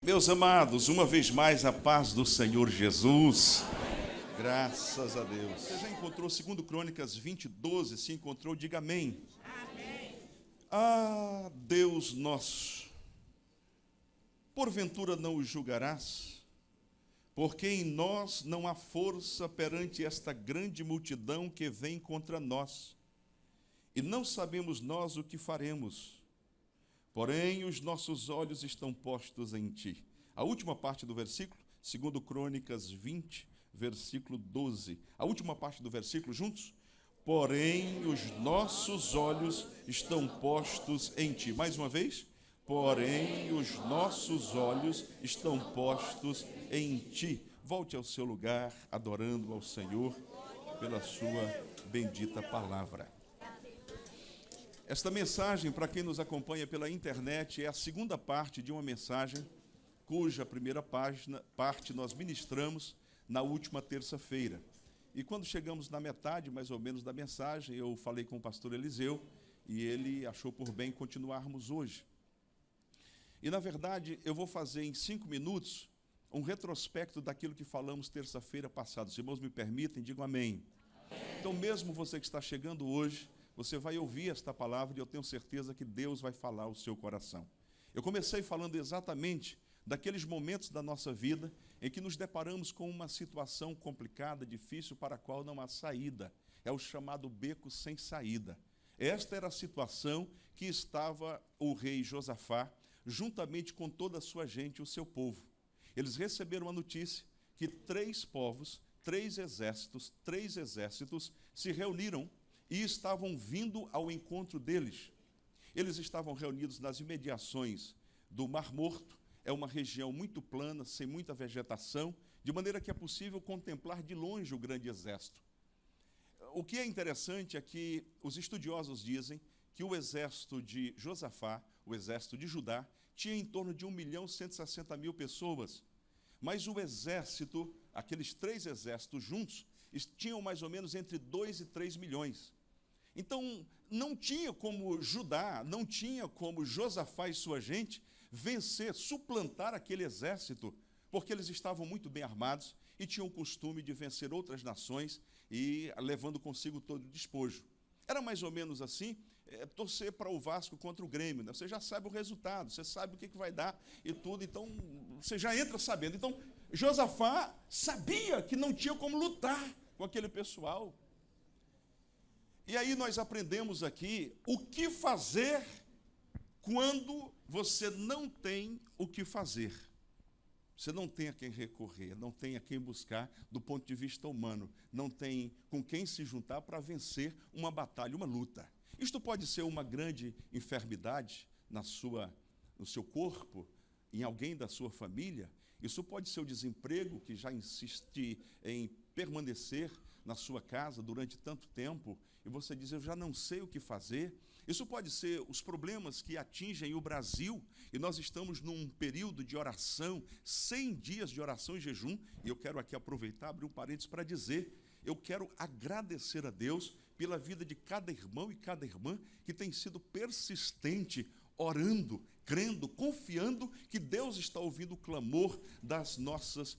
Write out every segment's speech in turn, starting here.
Meus amados, uma vez mais a paz do Senhor Jesus. Graças a Deus. Você já encontrou 2 Crônicas 20:12? Se encontrou, diga amém. Amém. Ah, Deus nosso, porventura não o julgarás? Porque em nós não há força perante esta grande multidão que vem contra nós. E não sabemos nós o que faremos. Porém, os nossos olhos estão postos em ti. A última parte do versículo, 2 Crônicas 20, versículo 12. A última parte do versículo, juntos? Porém, os nossos olhos estão postos em ti. Mais uma vez. Porém, os nossos olhos estão postos em ti. Volte ao seu lugar, adorando ao Senhor pela sua bendita palavra. Esta mensagem, para quem nos acompanha pela internet, é a segunda parte de uma mensagem cuja primeira parte nós ministramos na última terça-feira. E quando chegamos na metade, mais ou menos, da mensagem, eu falei com o pastor Eliseu e ele achou por bem continuarmos hoje. E, na verdade, eu vou fazer em 5 minutos um retrospecto daquilo que falamos terça-feira passada. Os irmãos me permitem, digam amém. Então, mesmo você que está chegando hoje, você vai ouvir esta palavra e eu tenho certeza que Deus vai falar ao seu coração. Eu comecei falando exatamente daqueles momentos da nossa vida em que nos deparamos com uma situação complicada, difícil, para a qual não há saída. É o chamado beco sem saída. Esta era a situação que estava o rei Josafá, juntamente com toda a sua gente, o seu povo. Eles receberam a notícia que 3 povos, 3 exércitos se reuniram e estavam vindo ao encontro deles. Eles estavam reunidos nas imediações do Mar Morto. É uma região muito plana, sem muita vegetação, de maneira que é possível contemplar de longe o grande exército. O que é interessante é que os estudiosos dizem que o exército de Josafá, o exército de Judá, tinha em torno de 1.160.000 pessoas. Mas o exército, aqueles 3 exércitos juntos, tinham mais ou menos entre 2 e 3 milhões. Então, não tinha como Judá, não tinha como Josafá e sua gente vencer, suplantar aquele exército, porque eles estavam muito bem armados e tinham o costume de vencer outras nações e levando consigo todo o despojo. Era mais ou menos assim, torcer para o Vasco contra o Grêmio, né? Você já sabe o resultado, você sabe o que vai dar e tudo, então você já entra sabendo. Então, Josafá sabia que não tinha como lutar com aquele pessoal. E aí nós aprendemos aqui o que fazer quando você não tem o que fazer. Você não tem a quem recorrer, não tem a quem buscar do ponto de vista humano, não tem com quem se juntar para vencer uma batalha, uma luta. Isto pode ser uma grande enfermidade no seu corpo, em alguém da sua família. Isso pode ser o desemprego que já insiste em permanecer na sua casa durante tanto tempo e você diz, eu já não sei o que fazer. Isso pode ser os problemas que atingem o Brasil e nós estamos num período de oração, 100 dias de oração e jejum, e eu quero aqui aproveitar, abrir um parênteses para dizer, eu quero agradecer a Deus pela vida de cada irmão e cada irmã que tem sido persistente, orando, crendo, confiando que Deus está ouvindo o clamor das nossas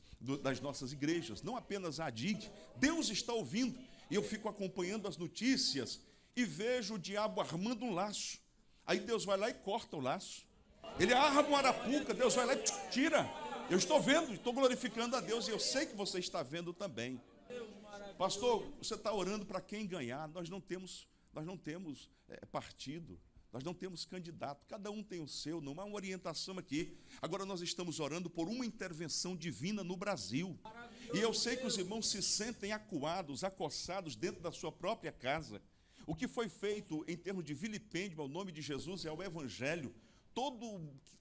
igrejas, não apenas a ADIG, Deus está ouvindo. E eu fico acompanhando as notícias e vejo o diabo armando um laço. Aí Deus vai lá e corta o laço. Ele arma uma arapuca, Deus vai lá e tira. Eu estou vendo, estou glorificando a Deus e eu sei que você está vendo também. Pastor, você está orando para quem ganhar? Nós não temos partido. Nós não temos candidato, cada um tem o seu, não há uma orientação aqui. Agora nós estamos orando por uma intervenção divina no Brasil. E eu sei que os irmãos se sentem acuados, acossados dentro da sua própria casa. O que foi feito em termos de vilipêndio ao nome de Jesus é o Evangelho.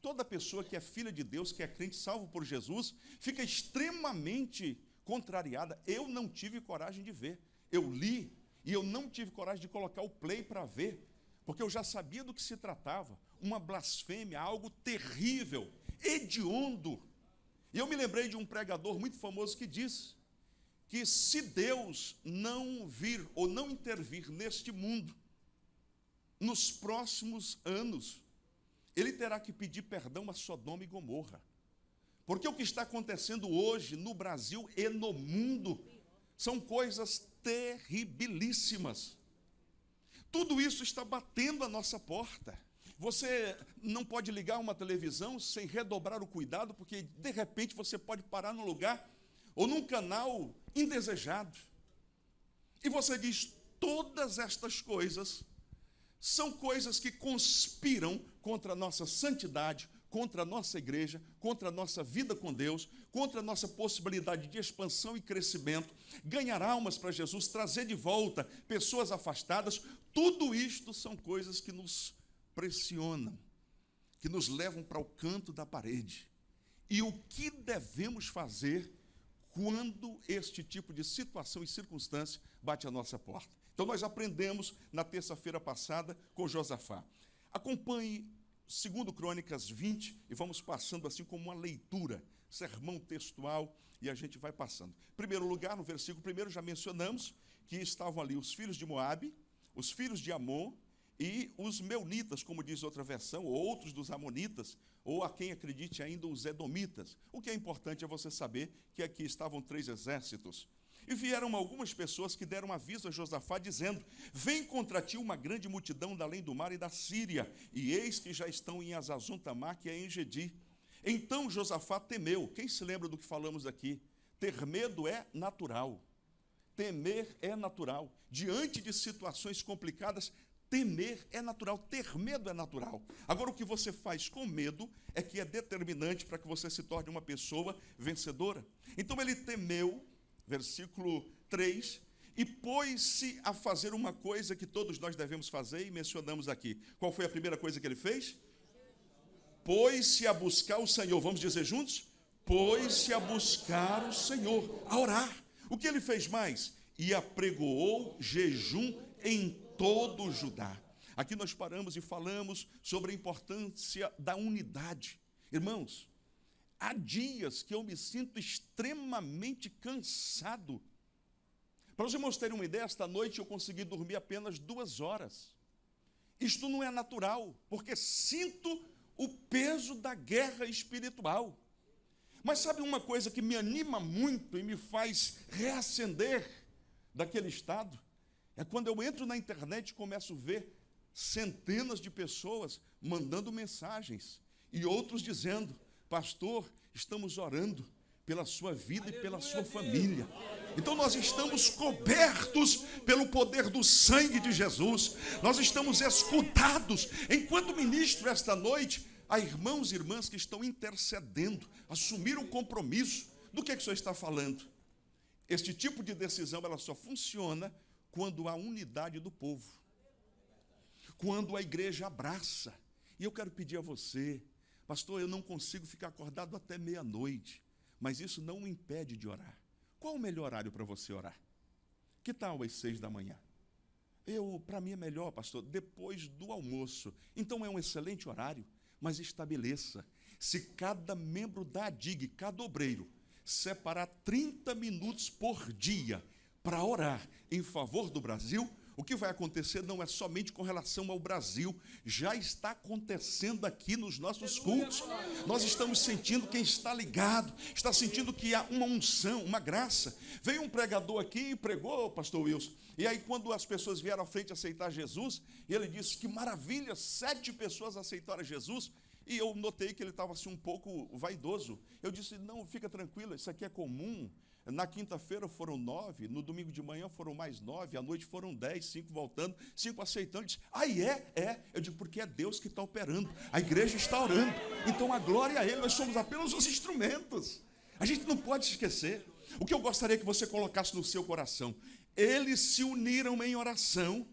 Toda pessoa que é filha de Deus, que é crente salvo por Jesus, fica extremamente contrariada. Eu não tive coragem de ver. Eu li e eu não tive coragem de colocar o play para ver. Porque eu já sabia do que se tratava, uma blasfêmia, algo terrível, hediondo. E eu me lembrei de um pregador muito famoso que disse que se Deus não vir ou não intervir neste mundo, nos próximos anos, ele terá que pedir perdão a Sodoma e Gomorra. Porque o que está acontecendo hoje no Brasil e no mundo são coisas terribilíssimas. Tudo isso está batendo a nossa porta. Você não pode ligar uma televisão sem redobrar o cuidado, porque de repente você pode parar num lugar ou num canal indesejado. E você diz, todas estas coisas são coisas que conspiram contra a nossa santidade, contra a nossa igreja, contra a nossa vida com Deus, contra a nossa possibilidade de expansão e crescimento, ganhar almas para Jesus, trazer de volta pessoas afastadas. Tudo isto são coisas que nos pressionam, que nos levam para o canto da parede. E o que devemos fazer quando este tipo de situação e circunstância bate à nossa porta? Então nós aprendemos na terça-feira passada com Josafá. Acompanhe 2 Crônicas 20 e vamos passando assim como uma leitura, sermão textual, e a gente vai passando. Em primeiro lugar, no versículo 1 já mencionamos que estavam ali os filhos de Moabe, os filhos de Amon e os meunitas, como diz outra versão, ou outros dos amonitas, ou a quem acredite ainda os edomitas. O que é importante é você saber que aqui estavam 3 exércitos. E vieram algumas pessoas que deram aviso a Josafá, dizendo, vem contra ti uma grande multidão da além do mar e da Síria, e eis que já estão em Azazon-Tamar, que é em Gedi. Então Josafá temeu. Quem se lembra do que falamos aqui? Ter medo é natural. Temer é natural. Diante de situações complicadas, temer é natural, ter medo é natural. Agora, o que você faz com medo é que é determinante para que você se torne uma pessoa vencedora. Então ele temeu, versículo 3, e pôs-se a fazer uma coisa que todos nós devemos fazer, e mencionamos aqui. Qual foi a primeira coisa que ele fez? Pôs-se a buscar o Senhor. Vamos dizer juntos? Pôs-se a buscar o Senhor, a orar. O que ele fez mais? E apregoou jejum em todo o Judá. Aqui nós paramos e falamos sobre a importância da unidade. Irmãos, há dias que eu me sinto extremamente cansado. Para os irmãos terem uma ideia, esta noite eu consegui dormir apenas 2 horas. Isto não é natural, porque sinto o peso da guerra espiritual. Mas sabe uma coisa que me anima muito e me faz reacender daquele estado? É quando eu entro na internet e começo a ver centenas de pessoas mandando mensagens e outros dizendo, pastor, estamos orando pela sua vida e pela sua família. Então nós estamos cobertos pelo poder do sangue de Jesus. Nós estamos escutados. Enquanto ministro esta noite, há irmãos e irmãs que estão intercedendo, assumiram o compromisso. Do que o senhor está falando? Este tipo de decisão ela só funciona quando há unidade do povo, quando a igreja abraça. E eu quero pedir a você, pastor, eu não consigo ficar acordado até meia-noite, mas isso não me impede de orar. Qual o melhor horário para você orar? Que tal às 6 da manhã? Para mim é melhor, pastor, depois do almoço. Então é um excelente horário, mas estabeleça. Se cada membro da ADIG, cada obreiro, separar 30 minutos por dia para orar em favor do Brasil, o que vai acontecer não é somente com relação ao Brasil, já está acontecendo aqui nos nossos cultos. Nós estamos sentindo, quem está ligado, está sentindo que há uma unção, uma graça. Veio um pregador aqui e pregou, pastor Wilson, e aí quando as pessoas vieram à frente aceitar Jesus, ele disse que maravilha, 7 pessoas aceitaram Jesus, e eu notei que ele estava assim um pouco vaidoso. Eu disse, não, fica tranquilo, isso aqui é comum. Na quinta-feira foram 9, no domingo de manhã foram mais 9, à noite foram 10, 5 voltando, 5 aceitando. Ele disse, é. Eu digo, porque é Deus que está operando, a igreja está orando, então a glória é a Ele, nós somos apenas os instrumentos. A gente não pode esquecer. O que eu gostaria que você colocasse no seu coração, eles se uniram em oração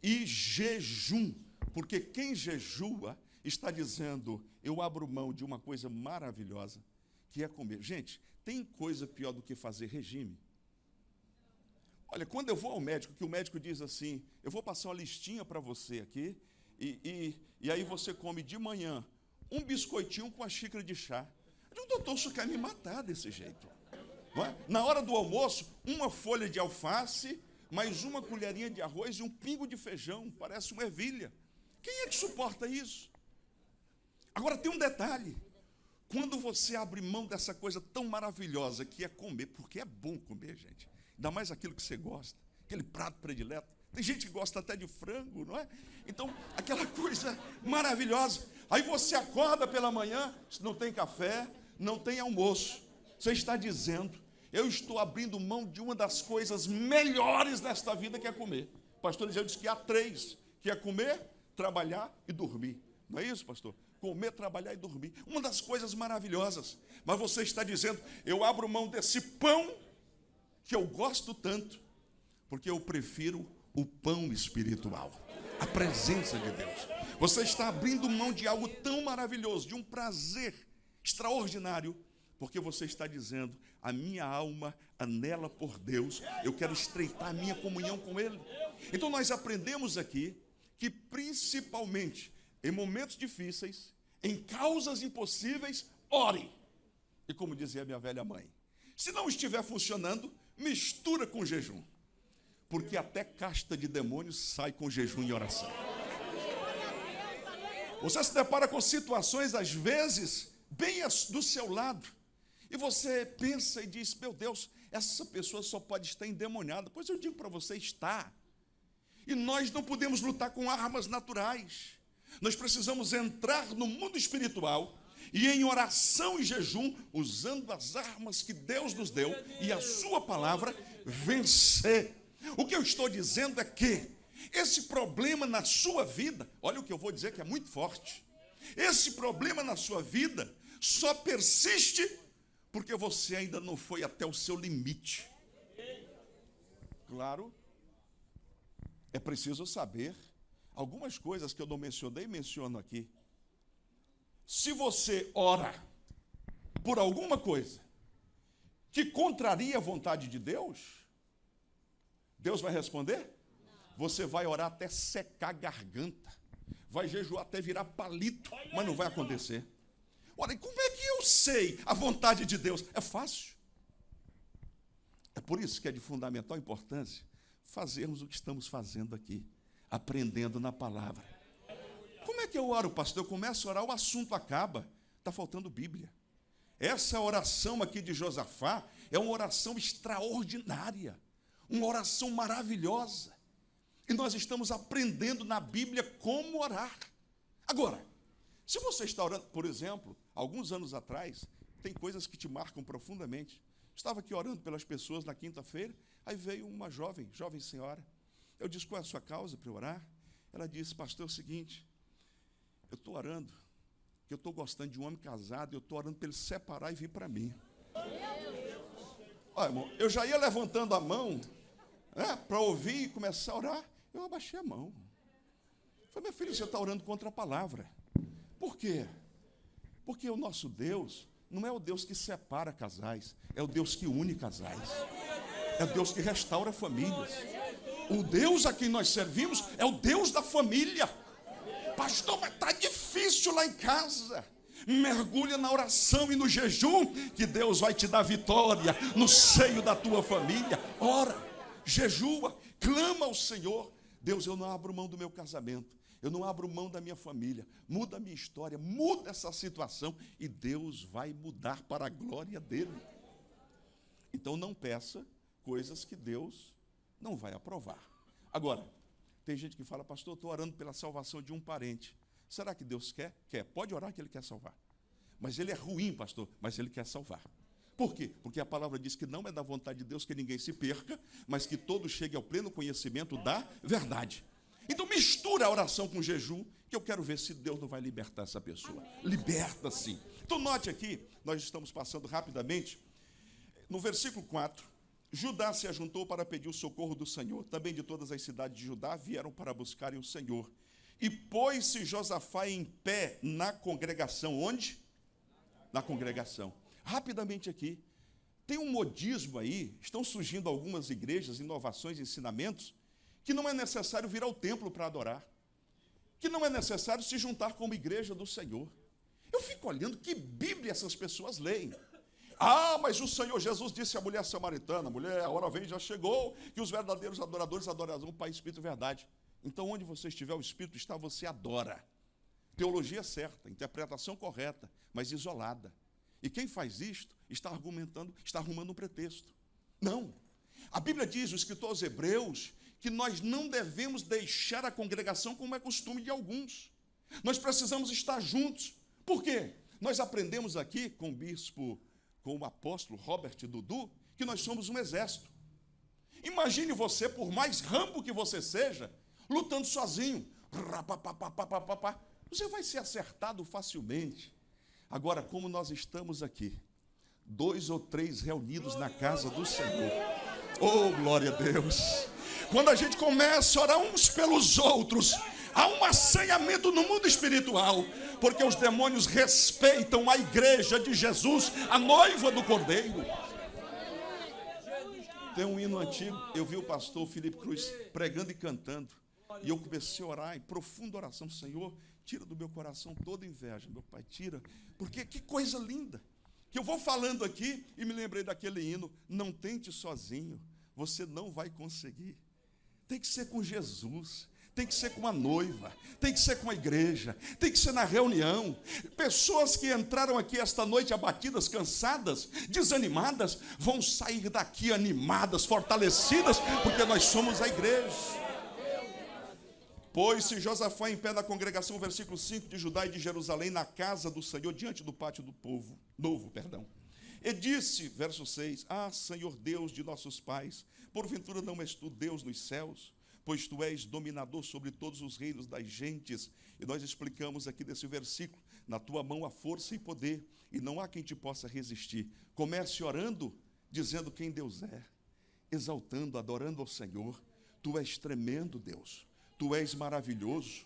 e jejum, porque quem jejua está dizendo, eu abro mão de uma coisa maravilhosa, que é comer. Gente, tem coisa pior do que fazer regime? Olha, quando eu vou ao médico, que o médico diz assim, eu vou passar uma listinha para você aqui, e aí você come de manhã um biscoitinho com uma xícara de chá. Eu digo, doutor, isso quer me matar desse jeito. Não é? Na hora do almoço, uma folha de alface, mais uma colherinha de arroz e um pingo de feijão, parece uma ervilha. Quem é que suporta isso? Agora tem um detalhe, Quando você abre mão dessa coisa tão maravilhosa que é comer, porque é bom comer, gente, ainda mais aquilo que você gosta, aquele prato predileto. Tem gente que gosta até de frango, não é? Então, aquela coisa maravilhosa. Aí você acorda pela manhã, não tem café, não tem almoço. Você está dizendo: eu estou abrindo mão de uma das coisas melhores nesta vida, que é comer. O pastor Eliseu disse que há 3, que é comer, trabalhar e dormir. Não é isso, pastor? Comer, trabalhar e dormir. Uma das coisas maravilhosas. Mas você está dizendo: eu abro mão desse pão que eu gosto tanto, porque eu prefiro o pão espiritual, a presença de Deus. Você está abrindo mão de algo tão maravilhoso, de um prazer extraordinário, porque você está dizendo: a minha alma anela por Deus, eu quero estreitar a minha comunhão com Ele. Então nós aprendemos aqui que, principalmente em momentos difíceis, em causas impossíveis, ore. E como dizia minha velha mãe, se não estiver funcionando, mistura com jejum, porque até casta de demônios sai com jejum e oração. Você se depara com situações, às vezes, bem do seu lado, e você pensa e diz: meu Deus, essa pessoa só pode estar endemoniada. Pois eu digo para você, está. E nós não podemos lutar com armas naturais. Nós precisamos entrar no mundo espiritual e, em oração e jejum, usando as armas que Deus nos deu e a sua palavra, vencer. O que eu estou dizendo é que esse problema na sua vida, olha o que eu vou dizer que é muito forte, esse problema na sua vida só persiste porque você ainda não foi até o seu limite. Claro, é preciso saber algumas coisas que eu não mencionei, menciono aqui. Se você ora por alguma coisa que contraria a vontade de Deus, Deus vai responder? Você vai orar até secar a garganta, vai jejuar até virar palito, mas não vai acontecer. Olha, e como é que eu sei a vontade de Deus? É fácil. É por isso que é de fundamental importância fazermos o que estamos fazendo aqui, aprendendo na palavra. Como é que eu oro, pastor? Eu começo a orar, o assunto acaba, está faltando Bíblia. Essa oração aqui de Josafá é uma oração extraordinária, uma oração maravilhosa. E nós estamos aprendendo na Bíblia como orar. Agora, se você está orando, por exemplo, alguns anos atrás, tem coisas que te marcam profundamente. Estava aqui orando pelas pessoas na quinta-feira, aí veio uma jovem senhora. Eu disse: qual é a sua causa para eu orar? Ela disse: pastor, é o seguinte, eu estou orando, que eu estou gostando de um homem casado, eu estou orando para ele separar e vir para mim. Olha, irmão, eu já ia levantando a mão, para ouvir e começar a orar, eu abaixei a mão. Falei: minha filha, você está orando contra a palavra. Por quê? Porque o nosso Deus não é o Deus que separa casais, é o Deus que une casais, é o Deus que restaura famílias. O Deus a quem nós servimos é o Deus da família. Pastor, mas está difícil lá em casa. Mergulha na oração e no jejum, que Deus vai te dar vitória no seio da tua família. Ora, jejua, clama ao Senhor. Deus, eu não abro mão do meu casamento, eu não abro mão da minha família, muda a minha história, muda essa situação, e Deus vai mudar para a glória dele. Então não peça coisas que Deus não vai aprovar. Agora, tem gente que fala: pastor, eu estou orando pela salvação de um parente. Será que Deus quer? Quer. Pode orar que Ele quer salvar. Mas ele é ruim, pastor, mas Ele quer salvar. Por quê? Porque a palavra diz que não é da vontade de Deus que ninguém se perca, mas que todos cheguem ao pleno conhecimento da verdade. Então mistura a oração com o jejum, que eu quero ver se Deus não vai libertar essa pessoa. Liberta sim. Então note aqui, nós estamos passando rapidamente, no versículo 4, Judá se ajuntou para pedir o socorro do Senhor. Também de todas as cidades de Judá vieram para buscarem o Senhor. E pôs-se Josafá em pé na congregação. Onde? Na congregação. Rapidamente aqui, tem um modismo aí, estão surgindo algumas igrejas, inovações, ensinamentos, que não é necessário vir ao templo para adorar, que não é necessário se juntar como igreja do Senhor. Eu fico olhando que Bíblia essas pessoas leem. Ah, mas o Senhor Jesus disse à mulher samaritana: mulher, a hora vem, já chegou, que os verdadeiros adoradores adorarão o Pai, Espírito e Verdade. Então, onde você estiver, o Espírito está, você adora. teologia certa, interpretação correta, mas isolada. E quem faz isto está argumentando, está arrumando um pretexto. Não. A Bíblia diz, o escritor aos Hebreus, que nós não devemos deixar a congregação como é costume de alguns. Nós precisamos estar juntos. Por quê? Nós aprendemos aqui com o bispo, com o apóstolo Robert Dudu, que nós somos um exército. Imagine você, por mais rambo que você seja, lutando sozinho. Você vai ser acertado facilmente. Agora, como nós estamos aqui, 2 ou 3 reunidos na casa do Senhor. Oh, glória a Deus! Quando a gente começa a orar uns pelos outros, há um assanhamento no mundo espiritual, porque os demônios respeitam a igreja de Jesus, a noiva do Cordeiro. Tem um hino antigo, eu vi o pastor Felipe Cruz pregando e cantando, e eu comecei a orar em profunda oração. Senhor, tira do meu coração toda inveja, meu Pai, tira, porque que coisa linda, que eu vou falando aqui e me lembrei daquele hino, não tente sozinho, você não vai conseguir. Tem que ser com Jesus, tem que ser com a noiva, tem que ser com a igreja, tem que ser na reunião. Pessoas que entraram aqui esta noite abatidas, cansadas, desanimadas, vão sair daqui animadas, fortalecidas, porque nós somos a igreja. Pôs-se Josafá em pé da congregação, versículo 5, de Judá e de Jerusalém, na casa do Senhor, diante do pátio do povo novo, e disse, verso 6, ah, Senhor Deus de nossos pais, porventura não és tu Deus nos céus, pois tu és dominador sobre todos os reinos das gentes. E nós explicamos aqui desse versículo, na tua mão há força e poder, e não há quem te possa resistir. Comece orando, dizendo quem Deus é, exaltando, adorando ao Senhor. Tu és tremendo, Deus, tu és maravilhoso.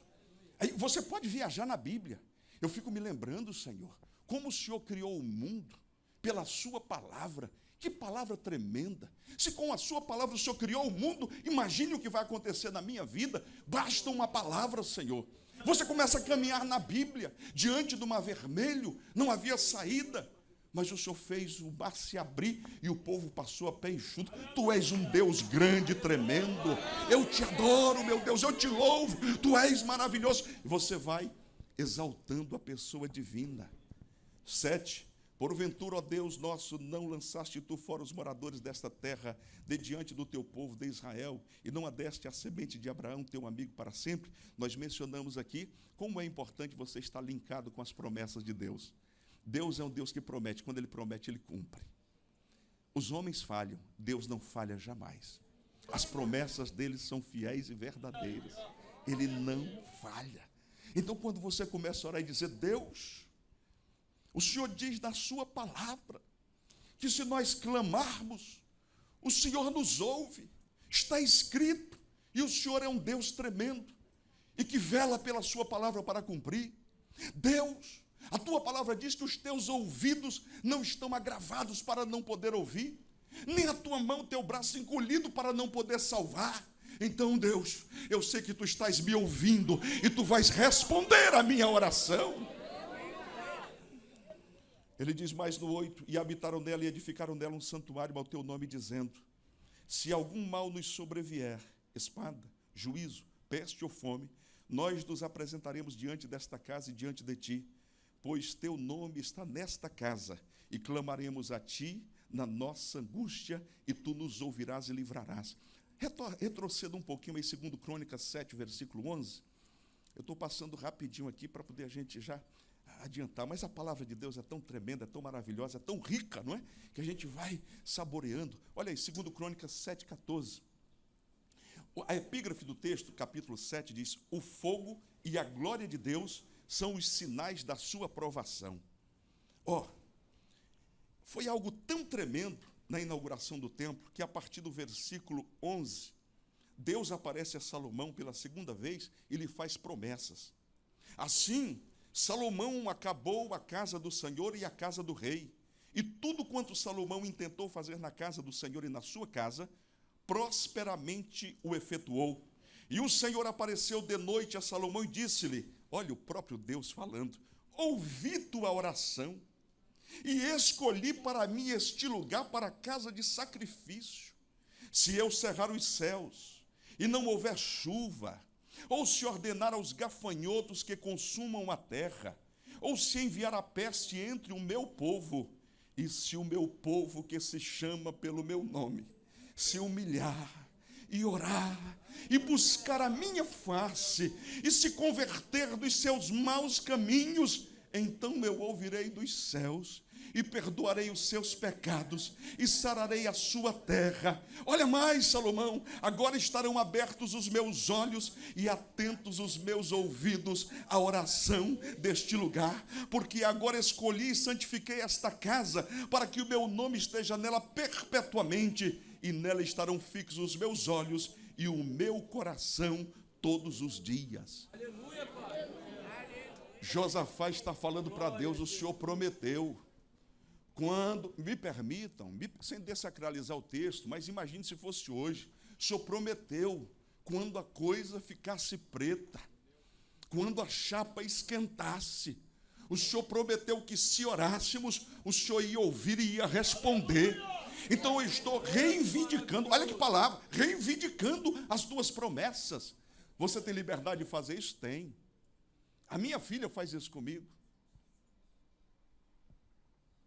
Aí você pode viajar na Bíblia. Eu fico me lembrando, Senhor, como o Senhor criou o mundo, pela sua palavra. Que palavra tremenda. Se com a sua palavra o Senhor criou o mundo, imagine o que vai acontecer na minha vida. Basta uma palavra, Senhor. Você começa a caminhar na Bíblia, diante do mar vermelho, não havia saída, mas o Senhor fez o mar se abrir e o povo passou a pé enxuto. Tu és um Deus grande e tremendo. Eu te adoro, meu Deus, eu te louvo. Tu és maravilhoso. E você vai exaltando a pessoa divina. 7. Porventura, ó Deus nosso, não lançaste tu fora os moradores desta terra, de diante do teu povo de Israel, e não adeste a semente de Abraão, teu amigo, para sempre? Nós mencionamos aqui como é importante você estar linkado com as promessas de Deus. Deus é um Deus que promete, quando Ele promete, Ele cumpre. Os homens falham, Deus não falha jamais. As promessas dele são fiéis e verdadeiras. Ele não falha. Então, quando você começa a orar e dizer, Deus, o Senhor diz na sua palavra que se nós clamarmos, o Senhor nos ouve. Está escrito. E o Senhor é um Deus tremendo e que vela pela sua palavra para cumprir. Deus, a tua palavra diz que os teus ouvidos não estão agravados para não poder ouvir, nem a tua mão, teu braço encolhido para não poder salvar. Então, Deus, eu sei que tu estás me ouvindo e tu vais responder a minha oração. Ele diz mais no 8, e habitaram nela e edificaram nela um santuário ao teu nome, dizendo, se algum mal nos sobrevier, espada, juízo, peste ou fome, nós nos apresentaremos diante desta casa e diante de ti, pois teu nome está nesta casa, e clamaremos a ti na nossa angústia, e tu nos ouvirás e livrarás. Retroceda um pouquinho aí, 2 Crônicas 7, versículo 11. Eu estou passando rapidinho aqui para poder a gente já adiantar, mas a palavra de Deus é tão tremenda, é tão maravilhosa, é tão rica, não é? Que a gente vai saboreando. Olha aí, 2 Crônicas 7, 14. A epígrafe do texto, capítulo 7, diz, o fogo e a glória de Deus são os sinais da sua aprovação. Foi algo tão tremendo na inauguração do templo, que a partir do versículo 11, Deus aparece a Salomão pela segunda vez e lhe faz promessas. Assim, Salomão acabou a casa do Senhor e a casa do rei, e tudo quanto Salomão intentou fazer na casa do Senhor e na sua casa, prosperamente o efetuou. E o Senhor apareceu de noite a Salomão e disse-lhe, olha o próprio Deus falando, ouvi tua oração, e escolhi para mim este lugar para a casa de sacrifício. Se eu cerrar os céus, e não houver chuva, ou se ordenar aos gafanhotos que consumam a terra, ou se enviar a peste entre o meu povo, e se o meu povo que se chama pelo meu nome, se humilhar e orar, e buscar a minha face, e se converter dos seus maus caminhos, então eu ouvirei dos céus, e perdoarei os seus pecados, e sararei a sua terra. Olha mais, Salomão, agora estarão abertos os meus olhos, e atentos os meus ouvidos à oração deste lugar, porque agora escolhi e santifiquei esta casa, para que o meu nome esteja nela perpetuamente, e nela estarão fixos os meus olhos, e o meu coração todos os dias. Aleluia, Pai. Josafá está falando para Deus, o Senhor prometeu. Quando, me permitam, sem desacralizar o texto, mas imagine se fosse hoje, o Senhor prometeu, quando a coisa ficasse preta, quando a chapa esquentasse, o Senhor prometeu que se orássemos, o Senhor ia ouvir e ia responder. Então eu estou reivindicando, olha que palavra, reivindicando as tuas promessas. Você tem liberdade de fazer isso? Tem. A minha filha faz isso comigo.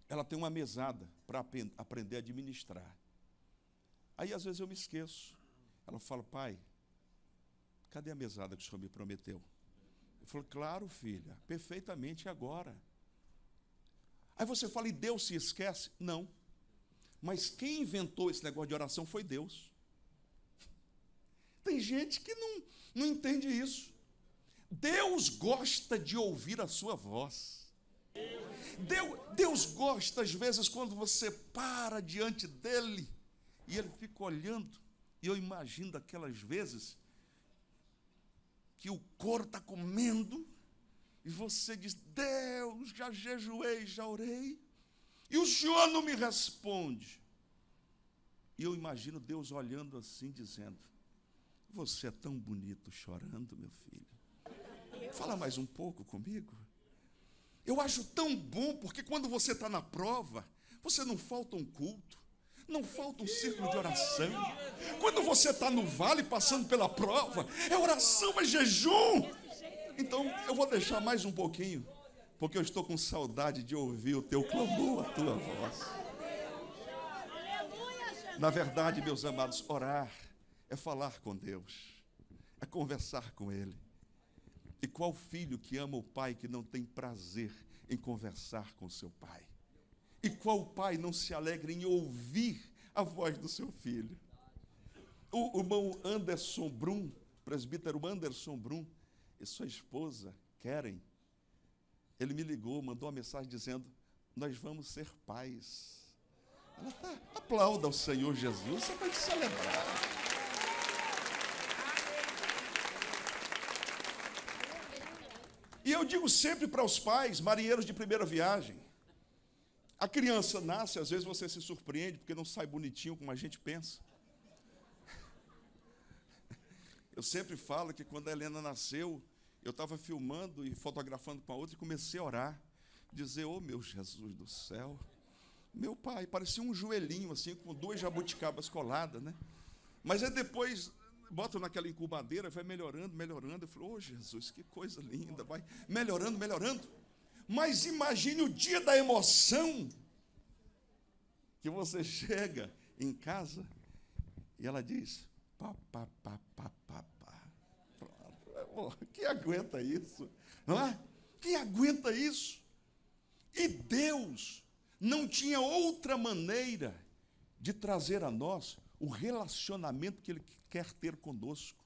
Ela tem uma mesada para aprender a administrar. Aí, às vezes, eu me esqueço. Ela fala, pai, cadê a mesada que o senhor me prometeu? Eu falo, claro, filha, perfeitamente agora. Aí você fala, e Deus se esquece? Não. Mas quem inventou esse negócio de oração foi Deus. Tem gente que não entende isso. Deus gosta de ouvir a sua voz. Deus gosta, às vezes, quando você para diante dele e ele fica olhando. E eu imagino daquelas vezes que o couro está comendo e você diz, Deus, já jejuei, já orei, e o Senhor não me responde. E eu imagino Deus olhando assim, dizendo, você é tão bonito chorando, meu filho. Fala mais um pouco comigo. Eu acho tão bom, porque quando você está na prova, você não falta um culto, não falta um círculo de oração. Quando você está no vale, passando pela prova, é oração, é jejum. Então, eu vou deixar mais um pouquinho, porque eu estou com saudade de ouvir o teu clamor, a tua voz. Na verdade, meus amados, orar é falar com Deus, é conversar com Ele. E qual filho que ama o pai que não tem prazer em conversar com seu pai? E qual pai não se alegra em ouvir a voz do seu filho? O irmão Anderson Brum, presbítero Anderson Brum, e sua esposa, Keren, ele me ligou, mandou uma mensagem dizendo, nós vamos ser pais. Ela está, aplauda ao Senhor Jesus, você vai celebrar. E eu digo sempre para os pais, marinheiros de primeira viagem, a criança nasce, às vezes você se surpreende, porque não sai bonitinho como a gente pensa. Eu sempre falo que quando a Helena nasceu, eu estava filmando e fotografando com a outra e comecei a orar, dizer, ô meu Jesus do céu, meu pai, parecia um joelhinho assim, com 2 jabuticabas coladas, né? Mas aí depois bota naquela incubadeira, vai melhorando, melhorando. Eu falo, oh Jesus, que coisa linda, vai melhorando, melhorando. Mas imagine o dia da emoção, que você chega em casa e ela diz, papá, papá, papá. Pronto. Quem aguenta isso? Não é? Quem aguenta isso? E Deus não tinha outra maneira de trazer a nós o relacionamento que Ele quer ter conosco.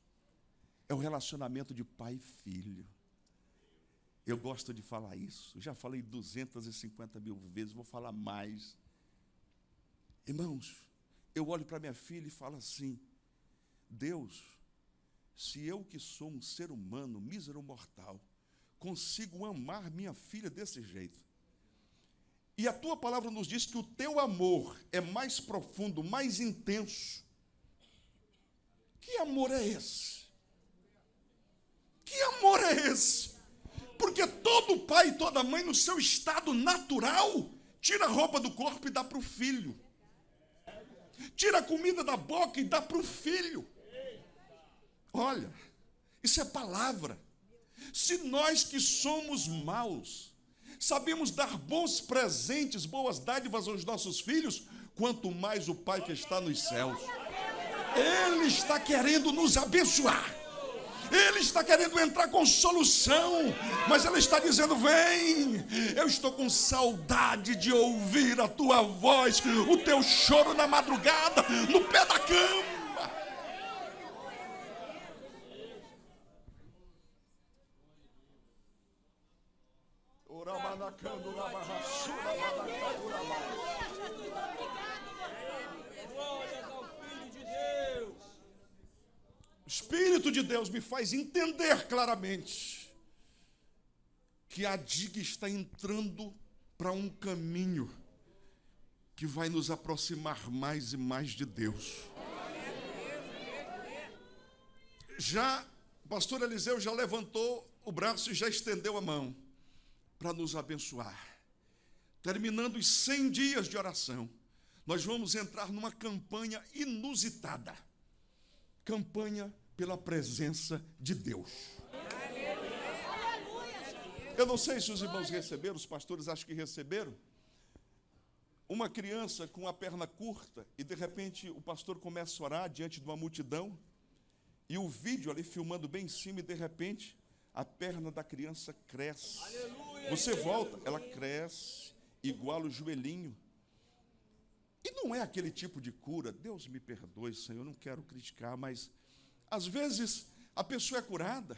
É o relacionamento de pai e filho. Eu gosto de falar isso. Já falei 250 mil vezes, vou falar mais. Irmãos, eu olho para minha filha e falo assim, Deus, se eu que sou um ser humano, mísero mortal, consigo amar minha filha desse jeito, e a tua palavra nos diz que o teu amor é mais profundo, mais intenso. Que amor é esse? Que amor é esse? Porque todo pai e toda mãe, no seu estado natural, tira a roupa do corpo e dá para o filho. Tira a comida da boca e dá para o filho. Olha, Isso é palavra. Se nós que somos maus, sabemos dar bons presentes, boas dádivas aos nossos filhos, quanto mais o Pai que está nos céus. Ele está querendo nos abençoar. Ele está querendo entrar com solução, mas Ele está dizendo: vem, eu estou com saudade de ouvir a tua voz, o teu choro na madrugada, no pé da cama. O Espírito de Deus me faz entender claramente que a DIG está entrando para um caminho que vai nos aproximar mais e mais de Deus. O pastor Eliseu já levantou o braço e já estendeu a mão para nos abençoar. Terminando os 100 dias de oração, nós vamos entrar numa campanha inusitada. Campanha pela presença de Deus. Eu não sei se os irmãos receberam, os pastores acho que receberam. Uma criança com a perna curta e de repente o pastor começa a orar diante de uma multidão e o vídeo ali filmando bem em cima e de repente a perna da criança cresce. Você volta, ela cresce, iguala o joelhinho. E não é aquele tipo de cura, Deus me perdoe, Senhor, eu não quero criticar, mas às vezes a pessoa é curada,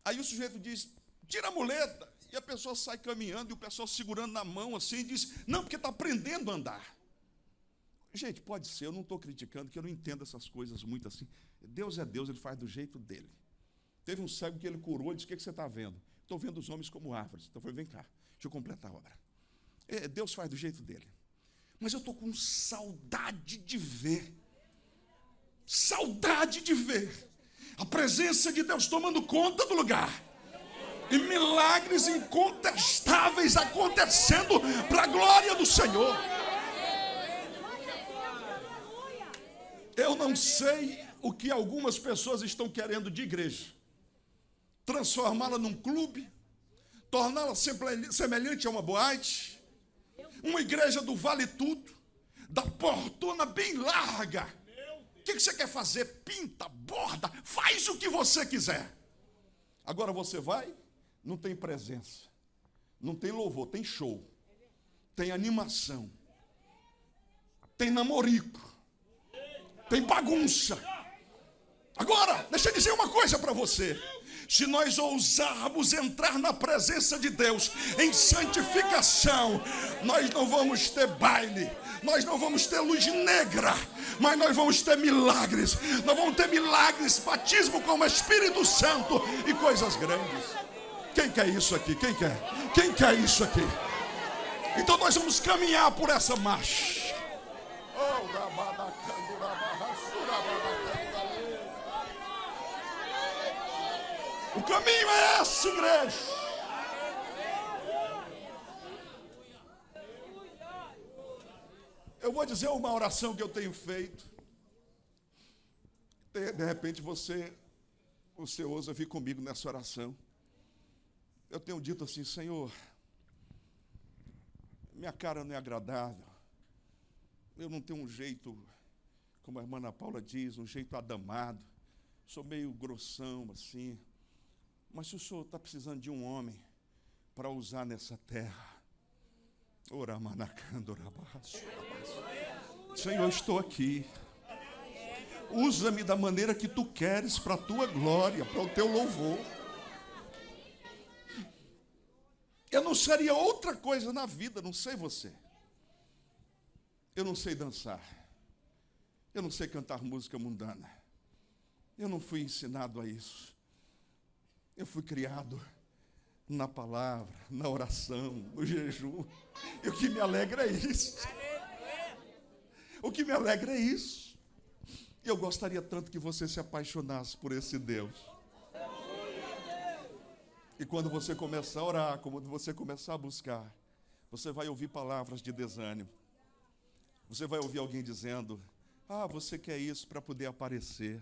aí o sujeito diz, tira a muleta, e a pessoa sai caminhando, e o pessoal segurando na mão assim, e diz, não, porque está aprendendo a andar. Gente, pode ser, eu não estou criticando, que eu não entendo essas coisas muito assim. Deus é Deus, Ele faz do jeito dele. Teve um cego que Ele curou, ele disse, o que você está vendo? Estou vendo os homens como árvores. Então eu falei, vem cá, deixa eu completar a obra. Deus faz do jeito dele. Mas eu estou com saudade de ver a presença de Deus tomando conta do lugar. E milagres incontestáveis acontecendo para a glória do Senhor. Eu não sei o que algumas pessoas estão querendo de igreja. Transformá-la num clube, torná-la semelhante a uma boate, uma igreja do vale tudo, da portona bem larga. O que você quer fazer? Pinta, borda, faz o que você quiser. Agora você vai, não tem presença, não tem louvor, tem show, tem animação, tem namorico, tem bagunça. Agora, deixa eu dizer uma coisa para você. Se nós ousarmos entrar na presença de Deus em santificação, nós não vamos ter baile, nós não vamos ter luz negra, mas nós vamos ter milagres. Nós vamos ter milagres, batismo com o Espírito Santo e coisas grandes. Quem quer isso aqui? Quem quer? Quem quer isso aqui? Então nós vamos caminhar por essa marcha. O caminho é esse, igreja. Eu vou dizer uma oração que eu tenho feito. De repente você ousa vir comigo nessa oração. Eu tenho dito assim, Senhor, minha cara não é agradável. Eu não tenho um jeito, como a irmã Ana Paula diz, um jeito adamado. Sou meio grossão assim. Mas se o Senhor está precisando de um homem para usar nessa terra, Senhor, estou aqui. Usa-me da maneira que tu queres para a tua glória, para o teu louvor. Eu não seria outra coisa na vida, não sei você. Eu não sei dançar. Eu não sei cantar música mundana. Eu não fui ensinado a isso. Eu fui criado na palavra, na oração, no jejum. E o que me alegra é isso. O que me alegra é isso. E eu gostaria tanto que você se apaixonasse por esse Deus. E quando você começar a orar, quando você começar a buscar, você vai ouvir palavras de desânimo. Você vai ouvir alguém dizendo, você quer isso para poder aparecer.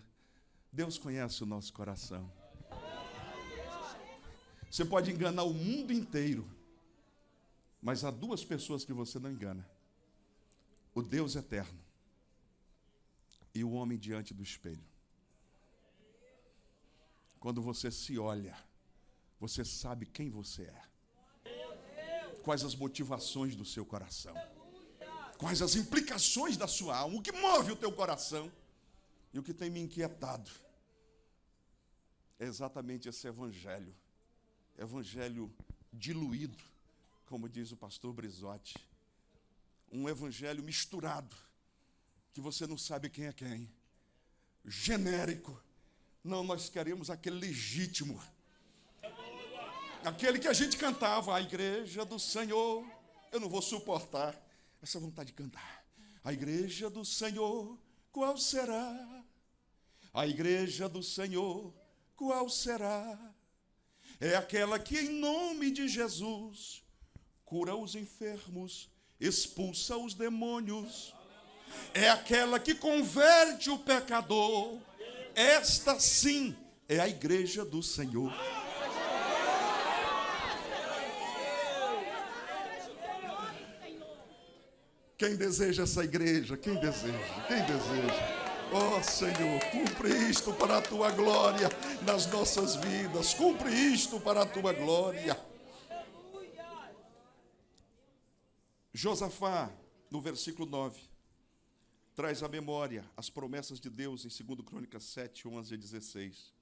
Deus conhece o nosso coração. Você pode enganar o mundo inteiro, mas há duas pessoas que você não engana: o Deus eterno e o homem diante do espelho. Quando você se olha, você sabe quem você é, quais as motivações do seu coração, quais as implicações da sua alma, o que move o teu coração. E o que tem me inquietado é exatamente esse evangelho diluído, como diz o pastor Brizotti, um evangelho misturado, que você não sabe quem é quem, genérico. Não, nós queremos aquele legítimo, aquele que a gente cantava: a igreja do Senhor. Eu não vou suportar essa vontade de cantar. A igreja do Senhor, qual será? A igreja do Senhor, qual será? É aquela que em nome de Jesus cura os enfermos, expulsa os demônios. É aquela que converte o pecador. Esta sim é a igreja do Senhor. Quem deseja essa igreja? Quem deseja? Quem deseja? Ó Senhor, cumpre isto para a Tua glória nas nossas vidas. Cumpre isto para a Tua glória. Josafá, no versículo 9, traz à memória as promessas de Deus em 2 Crônicas 7, 11 a 16.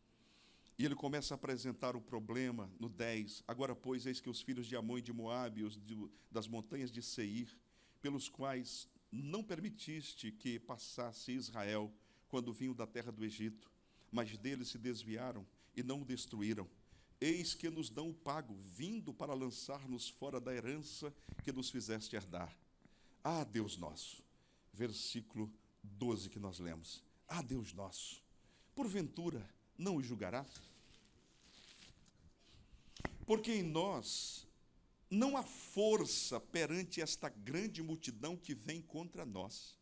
E ele começa a apresentar o problema no 10. Agora, pois, eis que os filhos de Amon e de Moabe, das montanhas de Seir, pelos quais não permitiste que passasse Israel quando vinham da terra do Egito, mas deles se desviaram e não o destruíram. Eis que nos dão o pago, vindo para lançar-nos fora da herança que nos fizeste herdar. Ah, Deus nosso, versículo 12 que nós lemos. Ah, Deus nosso, porventura não o julgarás? Porque em nós não há força perante esta grande multidão que vem contra nós.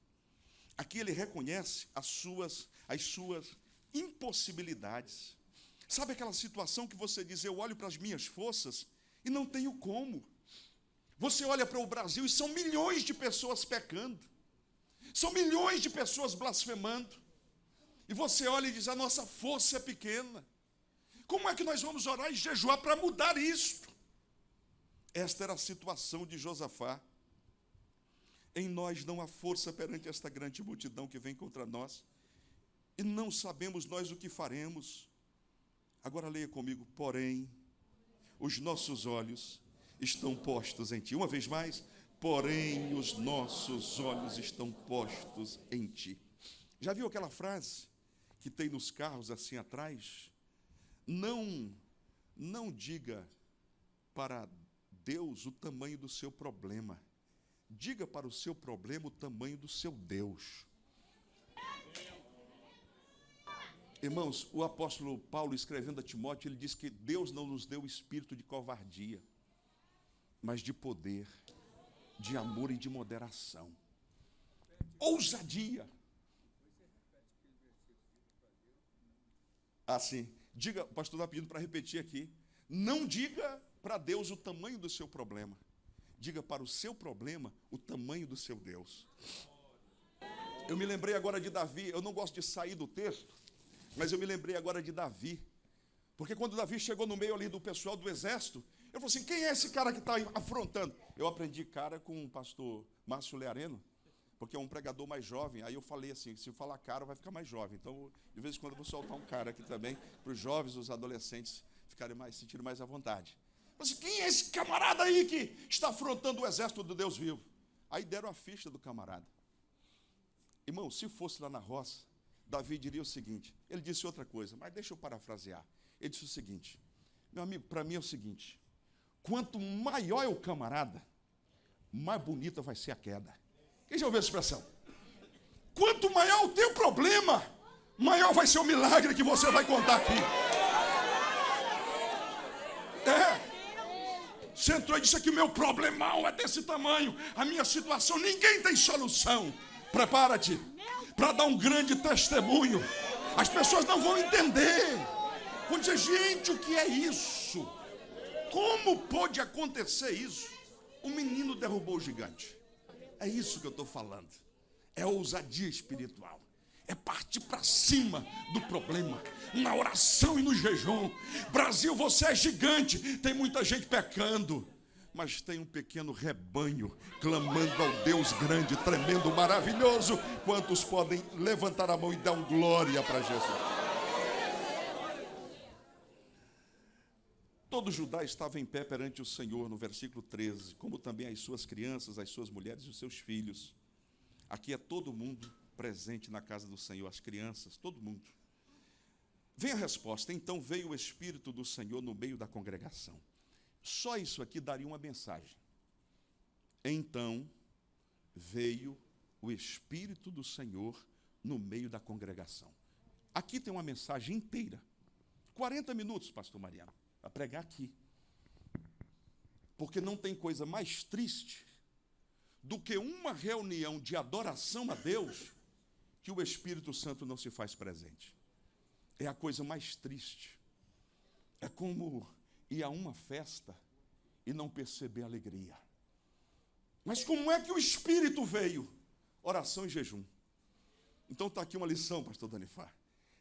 Aqui ele reconhece as suas impossibilidades. Sabe aquela situação que você diz: eu olho para as minhas forças e não tenho como. Você olha para o Brasil e são milhões de pessoas pecando, são milhões de pessoas blasfemando, e você olha e diz: a nossa força é pequena. Como é que nós vamos orar e jejuar para mudar isto? Esta era a situação de Josafá. Em nós não há força perante esta grande multidão que vem contra nós, e não sabemos nós o que faremos. Agora leia comigo: porém, os nossos olhos estão postos em ti. Uma vez mais: porém, os nossos olhos estão postos em ti. Já viu aquela frase que tem nos carros assim atrás? Não diga para Deus o tamanho do seu problema. Diga para o seu problema o tamanho do seu Deus. Irmãos, o apóstolo Paulo, escrevendo a Timóteo, ele diz que Deus não nos deu o espírito de covardia, mas de poder, de amor e de moderação. Ousadia. Assim, diga, o pastor está pedindo para repetir aqui. Não diga para Deus o tamanho do seu problema. Diga para o seu problema o tamanho do seu Deus. Eu me lembrei agora de Davi. Eu não gosto de sair do texto, mas eu me lembrei agora de Davi. Porque quando Davi chegou no meio ali do pessoal do exército, eu falei assim: quem é esse cara que está afrontando? Eu aprendi cara com o pastor Márcio Leareno, porque é um pregador mais jovem. Aí eu falei assim: se eu falar cara, vai ficar mais jovem. Então, de vez em quando, eu vou soltar um cara aqui também, para os jovens, os adolescentes sentirem mais à vontade. Eu falei assim: quem é esse camarada aí que está afrontando o exército do Deus vivo? Aí deram a ficha do camarada. Irmão, se fosse lá na roça, Davi diria o seguinte. Ele disse outra coisa, mas deixa eu parafrasear. Ele disse o seguinte: meu amigo, para mim é o seguinte: quanto maior é o camarada, mais bonita vai ser a queda. Quem já ouviu essa expressão? Quanto maior o teu problema, maior vai ser o milagre que você vai contar aqui. Você entrou e disse que o meu problemão é desse tamanho, a minha situação, ninguém tem solução. Prepara-te para dar um grande testemunho. As pessoas não vão entender. Vão dizer, gente, o que é isso? Como pode acontecer isso? O menino derrubou o gigante. É isso que eu estou falando. É ousadia espiritual. É partir para cima do problema, na oração e no jejum. Brasil, você é gigante. Tem muita gente pecando, mas tem um pequeno rebanho clamando ao Deus grande, tremendo, maravilhoso. Quantos podem levantar a mão e dar um glória para Jesus? Todo Judá estava em pé perante o Senhor, no versículo 13, como também as suas crianças, as suas mulheres e os seus filhos. Aqui é todo mundo presente na casa do Senhor, as crianças, todo mundo. Vem a resposta. Então veio o Espírito do Senhor no meio da congregação. Só isso aqui daria uma mensagem. Então veio o Espírito do Senhor no meio da congregação. Aqui tem uma mensagem inteira. 40 minutos, pastor Mariano, para pregar aqui. Porque não tem coisa mais triste do que uma reunião de adoração a Deus que o Espírito Santo não se faz presente. É a coisa mais triste. É como ir a uma festa e não perceber a alegria. Mas como é que o Espírito veio? Oração e jejum. Então está aqui uma lição, pastor Danifar.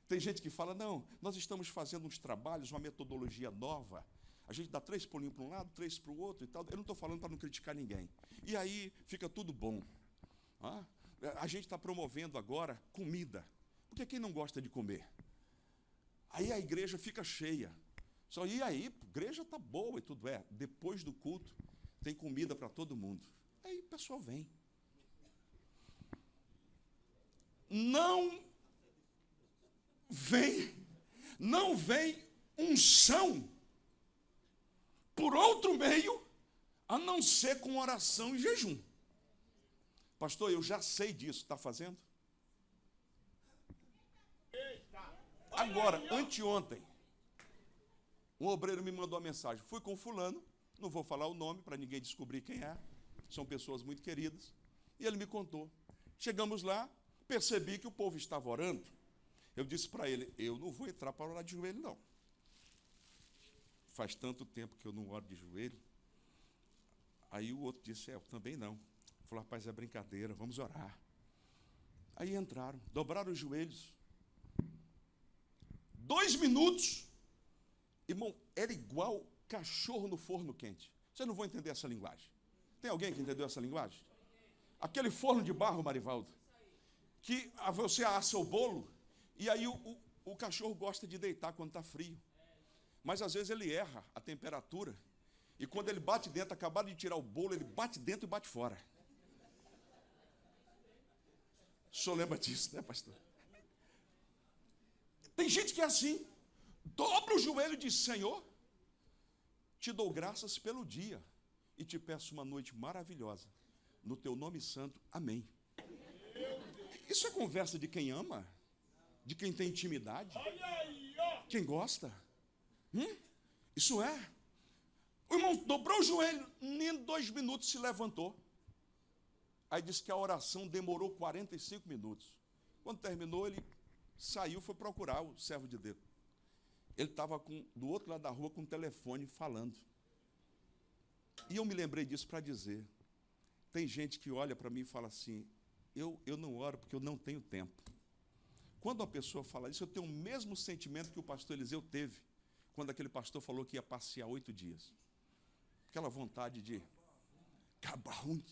Tem gente que fala, não, nós estamos fazendo uns trabalhos, uma metodologia nova. A gente dá 3 pulinhos para um lado, 3 para o outro e tal. Eu não estou falando para não criticar ninguém. E aí fica tudo bom. A gente está promovendo agora comida. Porque quem não gosta de comer? Aí a igreja fica cheia. Só e aí, a igreja está boa e tudo é. Depois do culto, tem comida para todo mundo. Aí o pessoal vem. Não vem unção por outro meio, a não ser com oração e jejum. Pastor, eu já sei disso, está fazendo? Agora, anteontem, um obreiro me mandou uma mensagem. Fui com fulano, não vou falar o nome para ninguém descobrir quem é, são pessoas muito queridas, e ele me contou. Chegamos lá, percebi que o povo estava orando. Eu disse para ele, eu não vou entrar para orar de joelho, não. Faz tanto tempo que eu não oro de joelho. Aí o outro disse, eu também não. Falou, rapaz, é brincadeira, vamos orar. Aí entraram, dobraram os joelhos. 2 minutos, irmão, era igual cachorro no forno quente. Vocês não vão entender essa linguagem. Tem alguém que entendeu essa linguagem? Aquele forno de barro, Marivaldo, que você assa o bolo, e aí o cachorro gosta de deitar quando está frio. Mas às vezes ele erra a temperatura, e quando ele bate dentro, acabaram de tirar o bolo, ele bate dentro e bate fora. O senhor lembra disso, né, pastor? Tem gente que é assim, dobra o joelho e diz, Senhor, te dou graças pelo dia, e te peço uma noite maravilhosa, no teu nome santo, amém. Isso é conversa de quem ama, de quem tem intimidade, quem gosta. Isso é. O irmão dobrou o joelho, nem 2 minutos se levantou. Aí disse que a oração demorou 45 minutos. Quando terminou, ele saiu, foi procurar o servo de Deus. Ele estava do outro lado da rua com o telefone falando. E eu me lembrei disso para dizer, tem gente que olha para mim e fala assim, eu não oro porque eu não tenho tempo. Quando uma pessoa fala isso, eu tenho o mesmo sentimento que o pastor Eliseu teve, quando aquele pastor falou que ia passear 8 dias. Aquela vontade de acabar um.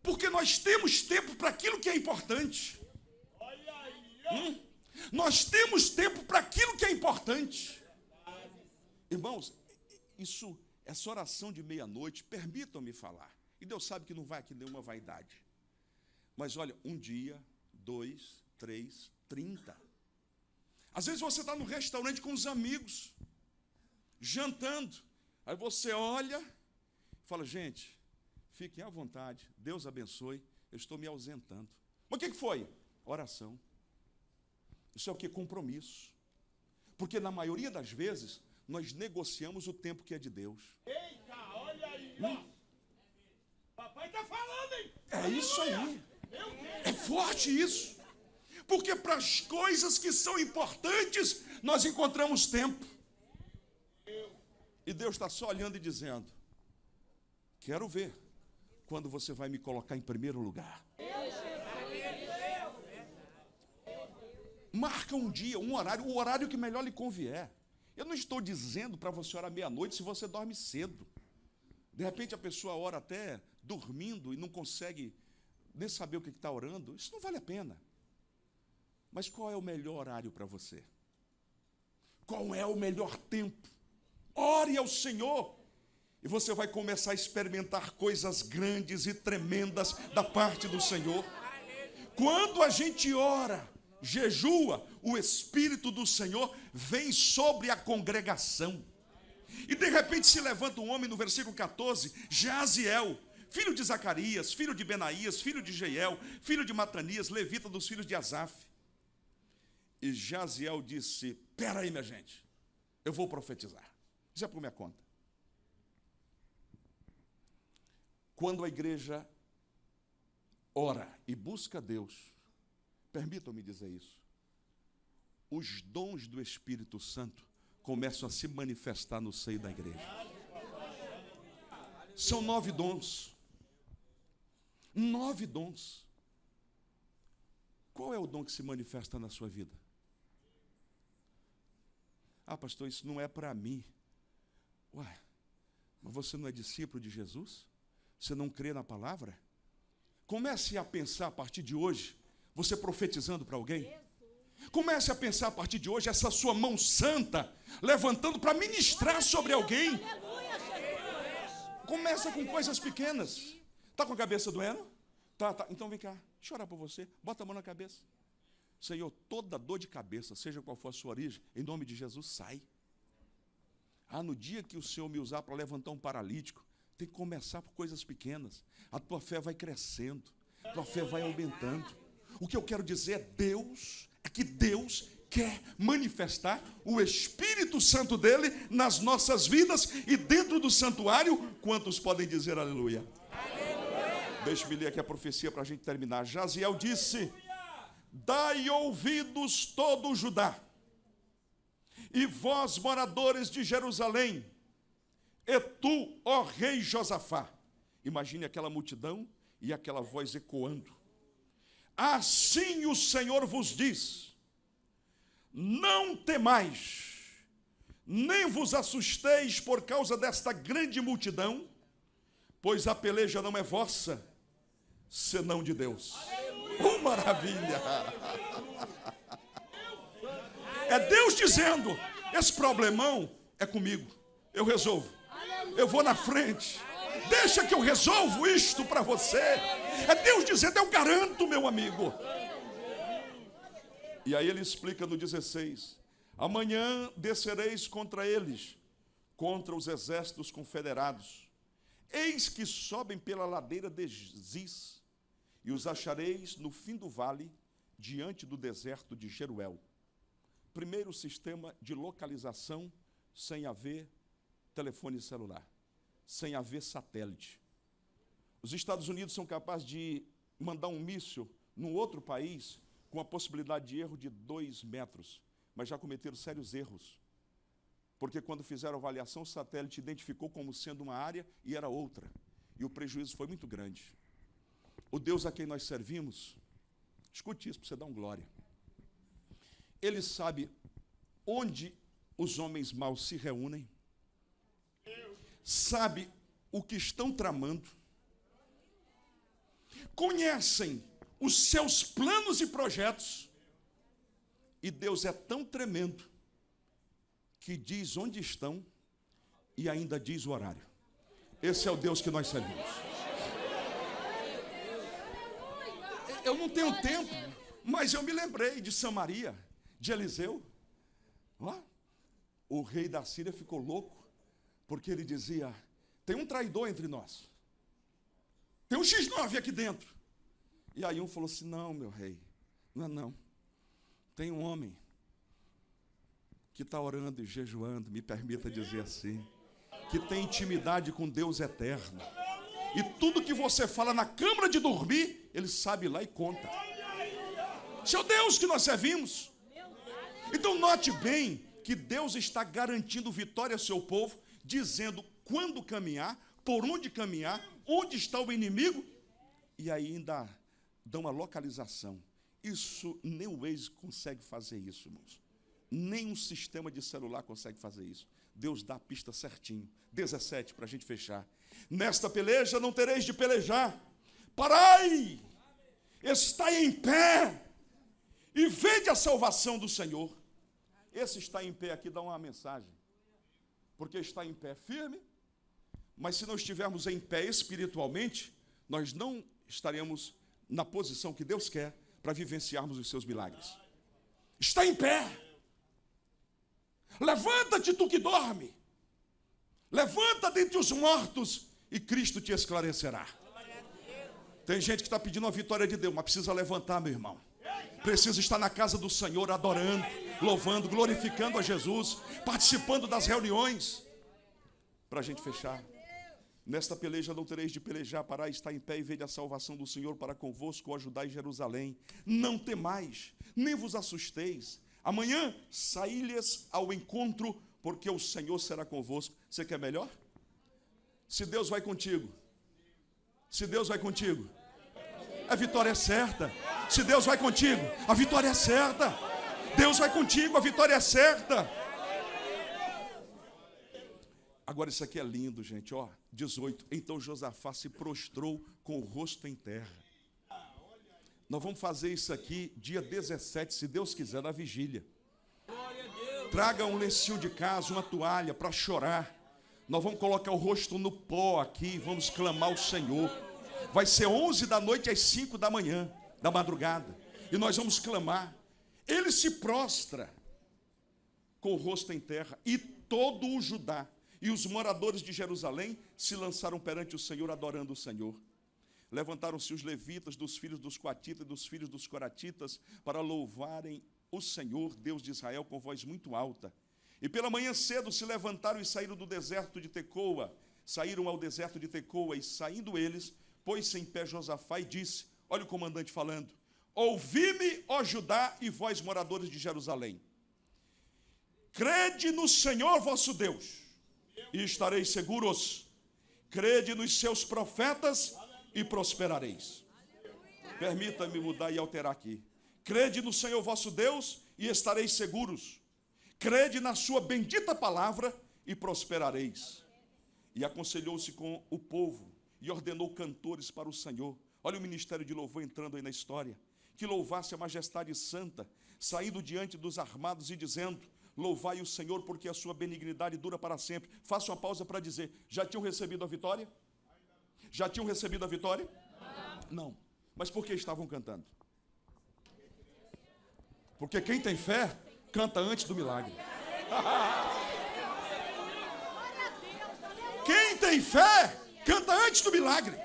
Porque nós temos tempo para aquilo que é importante. Nós temos tempo para aquilo que é importante. Irmãos, essa oração de meia-noite, permitam-me falar. E Deus sabe que não vai aqui nenhuma vaidade. Mas olha, 1 dia, 2, 3, 30. Às vezes você está no restaurante com os amigos, jantando. Aí você olha e fala, gente, fiquem à vontade, Deus abençoe, eu estou me ausentando. Mas o que foi? Oração. Isso é o que? Compromisso. Porque na maioria das vezes, nós negociamos o tempo que é de Deus. Eita, olha aí, ó. Papai está falando, hein? É isso aí. É forte isso. Porque para as coisas que são importantes, nós encontramos tempo. E Deus está só olhando e dizendo: quero ver quando você vai me colocar em primeiro lugar. Marca um dia, um horário, o horário que melhor lhe convier. Eu não estou dizendo para você orar meia-noite se você dorme cedo. De repente a pessoa ora até dormindo e não consegue nem saber o que está orando. Isso não vale a pena. Mas qual é o melhor horário para você? Qual é o melhor tempo? Ore ao Senhor e você vai começar a experimentar coisas grandes e tremendas da parte do Senhor. Quando a gente ora, jejua, o Espírito do Senhor vem sobre a congregação. E de repente se levanta um homem no versículo 14, Jaziel, filho de Zacarias, filho de Benaías, filho de Jeiel, filho de Matanias, levita dos filhos de Asaf. E Jaziel disse: espera aí, minha gente, eu vou profetizar. Isso é por minha conta. Quando a igreja ora e busca Deus, permitam-me dizer isso, os dons do Espírito Santo começam a se manifestar no seio da igreja. São 9 dons. 9 dons. Qual é o dom que se manifesta na sua vida? Ah, pastor, isso não é para mim. Ué, mas você não é discípulo de Jesus? Você não crê na palavra? Comece a pensar a partir de hoje, você profetizando para alguém. Comece a pensar a partir de hoje, essa sua mão santa, levantando para ministrar sobre alguém. Começa com coisas pequenas. Está com a cabeça doendo? Tá. Então vem cá, deixa eu orar por você. Bota a mão na cabeça. Senhor, toda dor de cabeça, seja qual for a sua origem, em nome de Jesus, sai. Ah, no dia que o Senhor me usar para levantar um paralítico, tem que começar por coisas pequenas. A tua fé vai crescendo, a tua fé vai aumentando. O que eu quero dizer é que Deus quer manifestar o Espírito Santo dele nas nossas vidas e dentro do santuário. Quantos podem dizer aleluia? Deixe-me ler aqui a profecia para a gente terminar. Jaziel disse: dai ouvidos todo o Judá, e vós, moradores de Jerusalém, e tu, ó rei Josafá. Imagine aquela multidão e aquela voz ecoando. Assim o Senhor vos diz: não temais, nem vos assusteis por causa desta grande multidão, pois a peleja não é vossa, senão de Deus. Maravilha! É Deus dizendo: esse problemão é comigo, eu resolvo, eu vou na frente, deixa que eu resolvo isto para você. É Deus dizendo: eu garanto, meu amigo. E aí ele explica no 16: amanhã descereis contra eles, contra os exércitos confederados. Eis que sobem pela ladeira de Ziz, e os achareis no fim do vale, diante do deserto de Jeruel. Primeiro sistema de localização sem haver telefone celular, sem haver satélite. Os Estados Unidos são capazes de mandar um míssil num outro país com a possibilidade de erro de 2 metros, mas já cometeram sérios erros. Porque quando fizeram a avaliação, o satélite identificou como sendo uma área e era outra. E o prejuízo foi muito grande. O Deus a quem nós servimos, escute isso para você dar um glória. Ele sabe onde os homens maus se reúnem, sabe o que estão tramando, conhecem os seus planos e projetos, e Deus é tão tremendo que diz onde estão e ainda diz o horário. Esse é o Deus que nós servimos. Eu não tenho tempo, mas eu me lembrei de Samaria, de Eliseu. O rei da Síria ficou louco, porque ele dizia: tem um traidor entre nós, tem um X9 aqui dentro. E aí um falou assim: não, meu rei, não, tem um homem que está orando e jejuando, me permita dizer assim, que tem intimidade com Deus eterno, e tudo que você fala na câmara de dormir, ele sabe lá e conta. Esse é o Deus que nós servimos. Então note bem que Deus está garantindo vitória ao seu povo, dizendo quando caminhar, por onde caminhar, onde está o inimigo, e ainda dá uma localização. Isso nem o Waze consegue fazer isso, irmãos. Nem um sistema de celular consegue fazer isso. Deus dá a pista certinho. 17, para a gente fechar. Nesta peleja não tereis de pelejar. Parai! Estai em pé e vede a salvação do Senhor. Esse está em pé aqui dá uma mensagem. Porque está em pé firme, mas se não estivermos em pé espiritualmente, nós não estaremos na posição que Deus quer para vivenciarmos os seus milagres. Está em pé. Levanta-te, tu que dorme. Levanta dentre os mortos e Cristo te esclarecerá. Tem gente que está pedindo a vitória de Deus, mas precisa levantar, meu irmão. Precisa estar na casa do Senhor, adorando, louvando, glorificando a Jesus, participando das reuniões. Para a gente fechar. Nesta peleja não tereis de pelejar, parai, está em pé e vede a salvação do Senhor para convosco, ajudai Jerusalém. Não temais, nem vos assusteis. Amanhã saí-lhes ao encontro, porque o Senhor será convosco. Você quer melhor? Se Deus vai contigo, se Deus vai contigo, a vitória é certa. Se Deus vai contigo, a vitória é certa. Deus vai contigo, a vitória é certa. Agora isso aqui é lindo, gente, ó, 18. Então Josafá se prostrou com o rosto em terra. Nós vamos fazer isso aqui dia 17, se Deus quiser, na vigília. Traga um lencinho de casa, uma toalha para chorar. Nós vamos colocar o rosto no pó aqui, vamos clamar ao Senhor. Vai ser 11 da noite às 5 da manhã, da madrugada. E nós vamos clamar. Ele se prostra com o rosto em terra, e todo o Judá e os moradores de Jerusalém se lançaram perante o Senhor, adorando o Senhor. Levantaram-se os levitas, dos filhos dos coatitas e dos filhos dos coratitas, para louvarem o Senhor, Deus de Israel, com voz muito alta. E pela manhã cedo se levantaram e saíram do deserto de Tecoa. Saíram ao deserto de Tecoa, e saindo eles, pôs-se em pé Josafá e disse, olha o comandante falando, ouvi-me, ó Judá, e vós, moradores de Jerusalém. Crede no Senhor vosso Deus, e estareis seguros. Crede nos seus profetas, e prosperareis. Permita-me mudar e alterar aqui. Crede no Senhor vosso Deus, e estareis seguros. Crede na sua bendita palavra, e prosperareis. E aconselhou-se com o povo, e ordenou cantores para o Senhor. Olha o ministério de louvor entrando aí na história. Que louvasse a majestade santa, saindo diante dos armados e dizendo, louvai o Senhor, porque a sua benignidade dura para sempre. Faça uma pausa para dizer, já tinham recebido a vitória? Já tinham recebido a vitória? Não. Mas por que estavam cantando? Porque quem tem fé, canta antes do milagre. Quem tem fé, canta antes do milagre.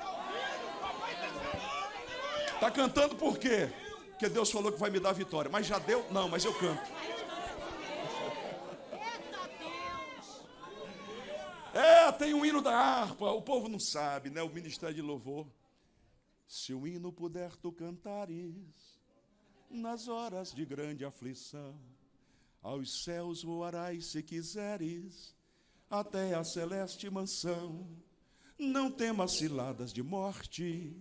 Está cantando por quê? Porque Deus falou que vai me dar a vitória. Mas já deu? Não, mas eu canto. Tem um hino da harpa. O povo não sabe, né? O ministério de louvor. Se o hino puder tu cantares nas horas de grande aflição, aos céus voarás se quiseres, até a celeste mansão. Não temas ciladas de morte,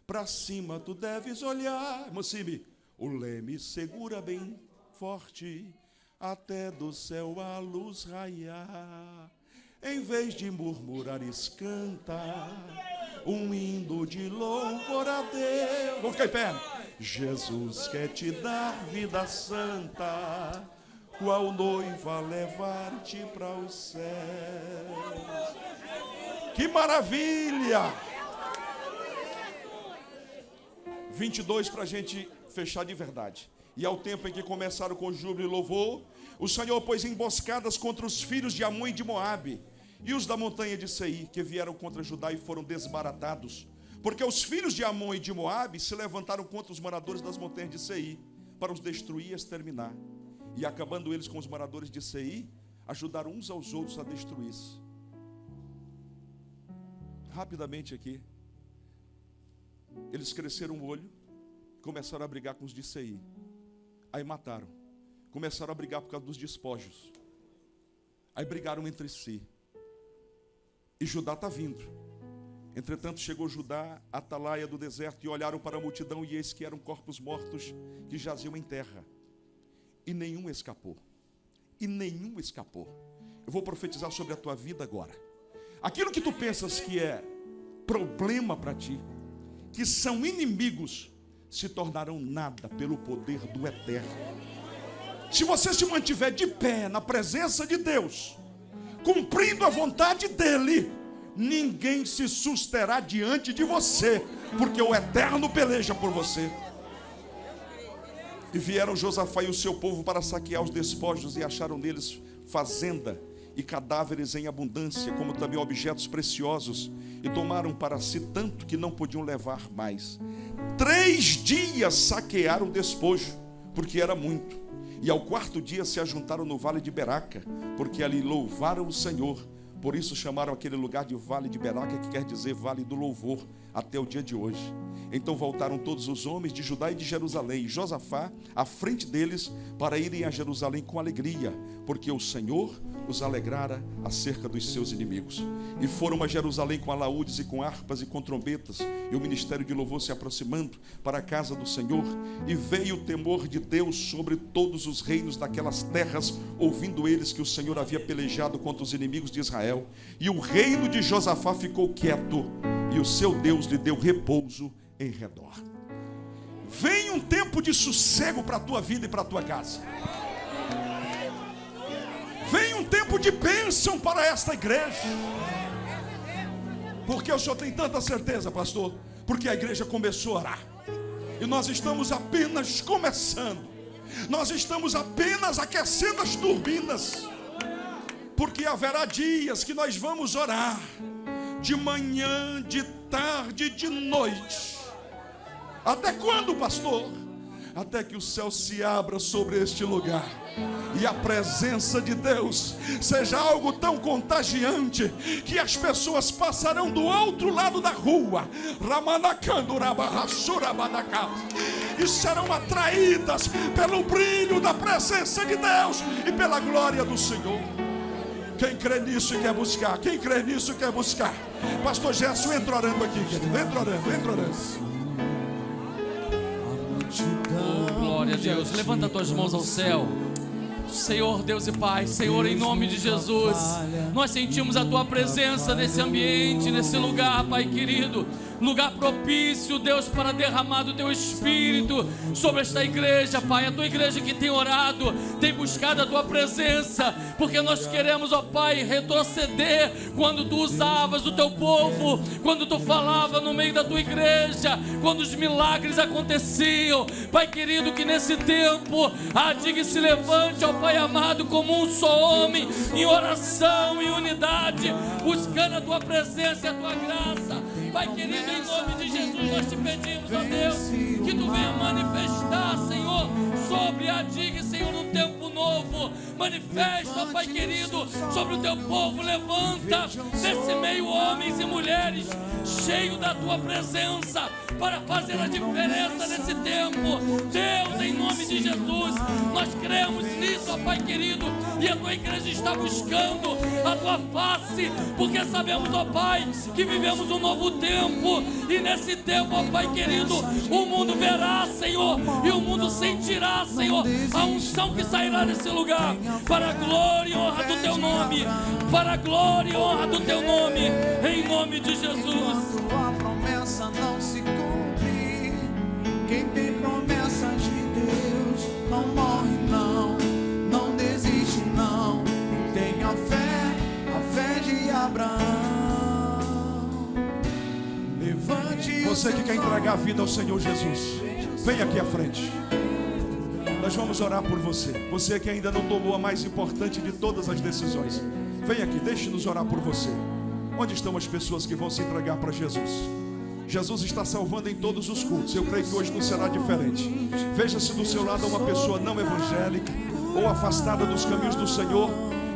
pra cima tu deves olhar. Mocime, o leme segura bem forte, até do céu a luz raiar. Em vez de murmurares, canta um hino de louvor a Deus. Vamos ficar em pé. Jesus quer te dar vida santa, qual noiva levar-te para os céus. Que maravilha! 22 para a gente fechar de verdade. E ao tempo em que começaram com júbilo e louvor, o Senhor pôs emboscadas contra os filhos de Amon e de Moabe, e os da montanha de Seir, que vieram contra Judá e foram desbaratados. Porque os filhos de Amon e de Moabe se levantaram contra os moradores das montanhas de Seir, para os destruir e exterminar. E acabando eles com os moradores de Seir, ajudaram uns aos outros a destruir-se. Rapidamente aqui, eles cresceram o olho, Começaram a brigar com os de Seir. Aí mataram. Começaram a brigar por causa dos despojos. Aí brigaram entre si. E Judá está vindo. Entretanto chegou Judá, atalaia do deserto, e olharam para a multidão, e eis que eram corpos mortos que jaziam em terra. E nenhum escapou. E nenhum escapou. Eu vou profetizar sobre a tua vida agora. Aquilo que tu pensas que é problema para ti, que são inimigos, se tornarão nada pelo poder do Eterno. Se você se mantiver de pé na presença de Deus, cumprindo a vontade dEle, ninguém se susterá diante de você, porque o Eterno peleja por você. E vieram Josafá e o seu povo para saquear os despojos, e acharam neles fazenda e cadáveres em abundância, como também objetos preciosos, e tomaram para si tanto que não podiam levar mais. 3 dias saquearam o despojo, porque era muito. E ao 4º dia se ajuntaram no vale de Beraca, porque ali louvaram o Senhor. Por isso chamaram aquele lugar de Vale de Beraca, que quer dizer Vale do Louvor, até o dia de hoje. Então voltaram todos os homens de Judá e de Jerusalém, e Josafá à frente deles, para irem a Jerusalém com alegria, porque o Senhor os alegrara acerca dos seus inimigos. E foram a Jerusalém com alaúdes e com harpas e com trombetas, e o ministério de louvor se aproximando para a casa do Senhor. E veio o temor de Deus sobre todos os reinos daquelas terras, ouvindo eles que o Senhor havia pelejado contra os inimigos de Israel. E o reino de Josafá ficou quieto, e o seu Deus lhe deu repouso em redor. Vem um tempo de sossego para a tua vida e para a tua casa. Vem um tempo de bênção para esta igreja. Porque o senhor tem tanta certeza, pastor? Porque a igreja começou a orar. E nós estamos apenas começando. Nós estamos apenas aquecendo as turbinas. Porque haverá dias que nós vamos orar, de manhã, de tarde, de noite. Até quando, pastor? Até que o céu se abra sobre este lugar e a presença de Deus seja algo tão contagiante que as pessoas passarão do outro lado da rua e serão atraídas pelo brilho da presença de Deus e pela glória do Senhor. Quem crê nisso e quer buscar? Quem crê nisso e quer buscar? Pastor Gerson, entra orando aqui, querido. Entra orando. Oh, glória a Deus. Levanta as tuas mãos ao céu. Senhor Deus e Pai, Senhor, em nome de Jesus, nós sentimos a Tua presença nesse ambiente, nesse lugar, Pai querido. Lugar propício, Deus, para derramar do Teu Espírito sobre esta igreja, Pai. A Tua igreja que tem orado, tem buscado a Tua presença, porque nós queremos, ó Pai, retroceder quando Tu usavas o Teu povo, quando Tu falava no meio da Tua igreja, quando os milagres aconteciam. Pai querido, que nesse tempo a DIG se levante, ó Pai amado, como um só homem, em oração, em unidade, buscando a Tua presença e a Tua graça. Pai querido, em nome de Jesus nós te pedimos, ó Deus, que Tu venha manifestar, Senhor, sobre a DIG, Senhor, um tempo novo. Manifesta, Pai querido, sobre o Teu povo. Levanta desse meio homens e mulheres cheios da Tua presença para fazer a diferença nesse tempo. Deus, em nome de Jesus, nós cremos nisso, ó Pai querido, e a Tua igreja está buscando a Tua face, porque sabemos, ó Pai, que vivemos um novo tempo, e nesse tempo, ó Pai querido, o mundo verá, Senhor, e o mundo sentirá, Senhor, a unção que sairá desse lugar, para a glória e honra do Teu nome, para a glória e honra do Teu nome, em nome de Jesus. Tua promessa não se cumpre. Quem tem promessa de Deus não morre, não desiste, não. Tenha a fé de Abraão. Levante. Você que quer entregar a vida ao Senhor Jesus, vem aqui à frente. Nós vamos orar por você. Você que ainda não tomou a mais importante de todas as decisões, vem aqui, deixe-nos orar por você. Onde estão as pessoas que vão se entregar para Jesus? Jesus está salvando em todos os cultos. Eu creio que hoje não será diferente. Veja se do seu lado há uma pessoa não evangélica ou afastada dos caminhos do Senhor.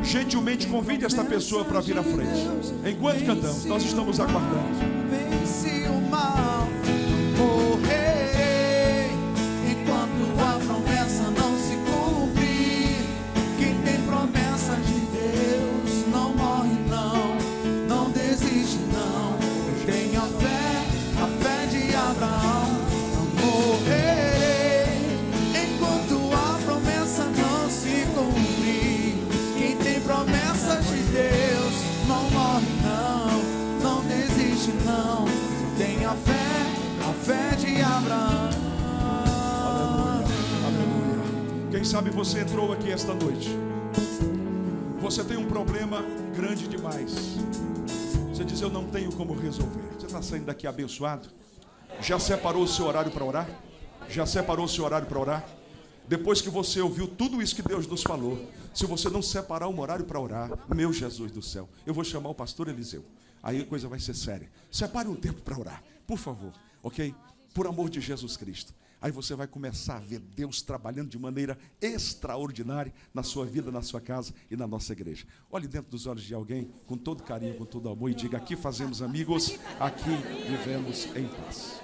Gentilmente convide esta pessoa para vir à frente. Enquanto cantamos, nós estamos aguardando. Vence o mal, morrei. sabe você entrou aqui esta noite, você tem um problema grande demais. Você diz, eu não tenho como resolver. Você está saindo daqui abençoado? Já separou o seu horário para orar? Já separou o seu horário para orar? Depois que você ouviu tudo isso que Deus nos falou, se você não separar um horário para orar, meu Jesus do céu, eu vou chamar o pastor Eliseu. Aí a coisa vai ser séria. Separe um tempo para orar, por favor, ok? Por amor de Jesus Cristo. Aí você vai começar a ver Deus trabalhando de maneira extraordinária na sua vida, na sua casa e na nossa igreja. Olhe dentro dos olhos de alguém, com todo carinho, com todo amor, e diga, aqui fazemos amigos, aqui vivemos em paz.